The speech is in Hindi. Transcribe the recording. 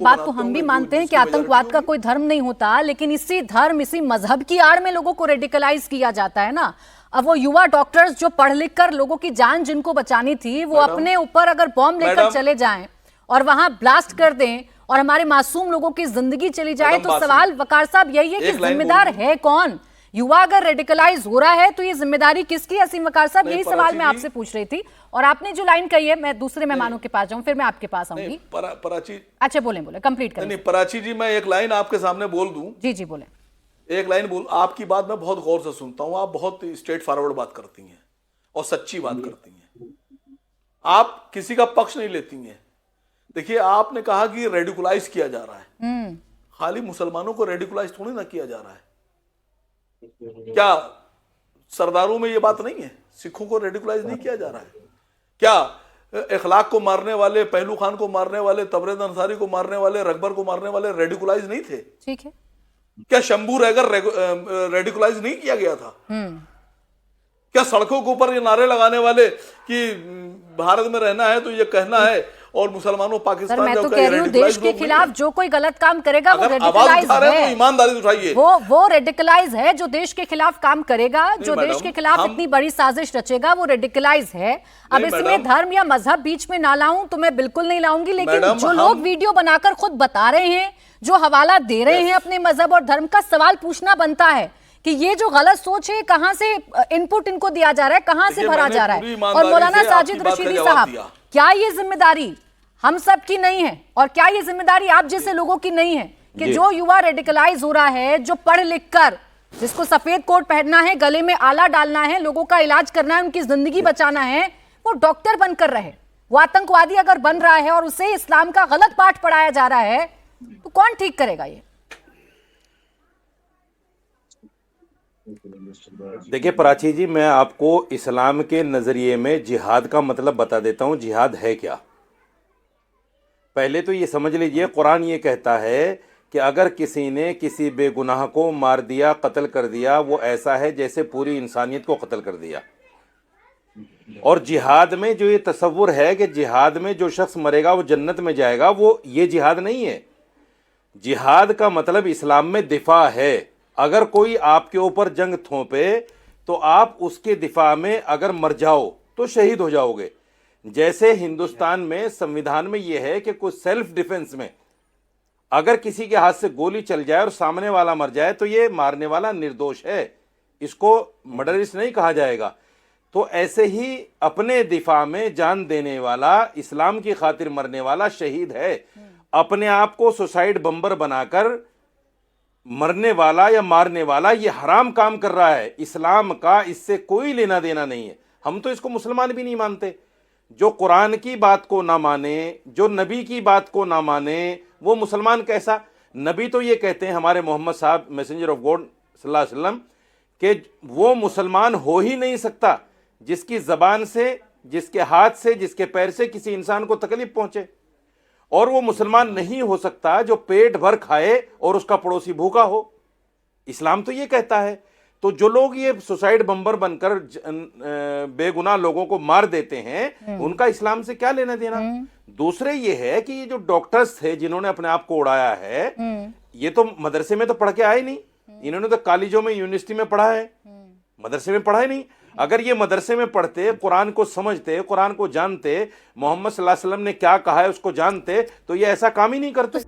बात तो हम भी मानते हैं कि आतंकवाद का कोई धर्म नहीं होता, लेकिन इसी धर्म, इसी मजहब की आड़ में लोगों को रेडिकलाइज किया जाता है ना। अब वो युवा डॉक्टर्स जो पढ़ लिख कर लोगों की जान जिनको बचानी थी, वो अपने ऊपर अगर बॉम्ब लेकर चले जाएं और वहां ब्लास्ट कर दें और हमारे मासूम लोगों की जिंदगी चली जाए, तो सवाल वकार साहब यही है कि जिम्मेदार है कौन? युवा अगर रेडिकलाइज हो रहा है तो ये जिम्मेदारी किसकी? असीम वकार साहब, यही सवाल मैं आपसे पूछ रही थी। और आपने जो लाइन कही है, मैं दूसरे मेहमानों के पास जाऊं, फिर मैं आपके पास आऊंगी। प्राची, अच्छा बोले कंप्लीट करें। नहीं प्राची जी, मैं एक लाइन आपके सामने बोल दूं। जी जी बोले। एक लाइन बोल, आपकी बात मैं बहुत गौर से सुनता हूं, आप बहुत स्ट्रेट फॉरवर्ड बात करती हैं और सच्ची बात करती हैं, आप किसी का पक्ष नहीं लेती हैं। देखिए, आपने कहा कि रेडिकुलाइज किया जा रहा है, खाली मुसलमानों को रेडिकुलाइज थोड़ी ना किया जा रहा है। क्या सरदारों में ये बात नहीं है? सिखों को रेडिकुलाइज नहीं किया जा रहा है क्या? इखलाक को मारने वाले, पहलू खान को मारने वाले, तबरेज अंसारी को मारने वाले, रकबर को मारने वाले रेडिकुलाइज नहीं थे? ठीक है। क्या शंभू रहगर रेडिकुलाइज नहीं किया गया था? क्या सड़कों के ऊपर ये नारे लगाने वाले कि भारत में रहना है तो ये कहना है और मुसलमानों पाकिस्तान, मैं तो कह रही हूँ देश के खिलाफ जो कोई गलत काम करेगा वो रेडिकलाइज है। ईमानदारी उठाइए, वो रेडिकलाइज है। जो देश के खिलाफ काम करेगा, जो देश के खिलाफ इतनी बड़ी साजिश रचेगा, वो रेडिकलाइज है। अब इसमें धर्म या मजहब बीच में ना लाऊं तो मैं बिल्कुल नहीं लाऊंगी, लेकिन जो लोग वीडियो बनाकर खुद बता रहे हैं, जो हवाला दे रहे हैं अपने मजहब और धर्म का, सवाल पूछना बनता है कि ये जो गलत सोच है, कहां से इनपुट इनको दिया जा रहा है, कहां से भरा जा रहा है। और मौलाना साजिद रशीदी साहब, क्या ये जिम्मेदारी हम सब की नहीं है? और क्या ये जिम्मेदारी आप जैसे लोगों की नहीं है कि जो युवा रेडिकलाइज हो रहा है, जो पढ़ लिख कर, जिसको सफेद कोट पहनना है, गले में आला डालना है, लोगों का इलाज करना है, उनकी जिंदगी बचाना है, वो डॉक्टर बनकर रहे? वो आतंकवादी अगर बन रहा है और उसे इस्लाम का गलत पाठ पढ़ाया जा रहा है, तो कौन ठीक करेगा ये? देखिए प्राची जी, मैं आपको इस्लाम के नजरिए में जिहाद का मतलब बता देता हूं। जिहाद है क्या? पहले तो ये समझ लीजिए, कुरान ये कहता है कि अगर किसी ने किसी बेगुनाह को मार दिया, कत्ल कर दिया, वो ऐसा है जैसे पूरी इंसानियत को कत्ल कर दिया। और जिहाद में जो ये तसव्वुर है कि जिहाद में जो शख्स मरेगा वो जन्नत में जाएगा, वो ये जिहाद नहीं है। जिहाद का मतलब इस्लाम में दिफा है। अगर कोई आपके ऊपर जंग थोपे तो आप उसके दिफा में अगर मर जाओ तो शहीद हो जाओगे। जैसे हिंदुस्तान में संविधान में यह है कि कुछ सेल्फ डिफेंस में अगर किसी के हाथ से गोली चल जाए और सामने वाला मर जाए तो ये मारने वाला निर्दोष है, इसको मर्डरिस्ट नहीं कहा जाएगा। तो ऐसे ही अपने दिफा में जान देने वाला, इस्लाम की खातिर मरने वाला शहीद है। अपने आप को सुसाइड बम्बर बनाकर मरने वाला या मारने वाला ये हराम काम कर रहा है। इस्लाम का इससे कोई लेना देना नहीं है। हम तो इसको मुसलमान भी नहीं मानते। जो कुरान की बात को ना माने, जो नबी की बात को ना माने, वो मुसलमान कैसा? नबी तो ये कहते हैं हमारे मोहम्मद साहब, मैसेंजर ऑफ गॉड सल्लल्लाहु अलैहि वसल्लम, कि वो मुसलमान हो ही नहीं सकता जिसकी ज़बान से, जिसके हाथ से, जिसके पैर से किसी इंसान को तकलीफ पहुंचे। और वो मुसलमान नहीं हो सकता जो पेट भर खाए और उसका पड़ोसी भूखा हो। इस्लाम तो ये कहता है। तो जो लोग ये सुसाइड बम्बर बनकर बेगुनाह लोगों को मार देते हैं, उनका इस्लाम से क्या लेना देना? दूसरे ये है कि ये जो डॉक्टर्स थे जिन्होंने अपने आप को उड़ाया है, ये तो मदरसे में तो पढ़ के आए नहीं। इन्होंने तो कॉलेजों में, यूनिवर्सिटी में पढ़ा है, मदरसे में पढ़ा ही नहीं। अगर ये मदरसे में पढ़ते, कुरान को समझते, कुरान को जानते, मोहम्मद सल्लल्लाहु अलैहि वसल्लम ने क्या कहा है उसको जानते, तो ये ऐसा काम ही नहीं करते।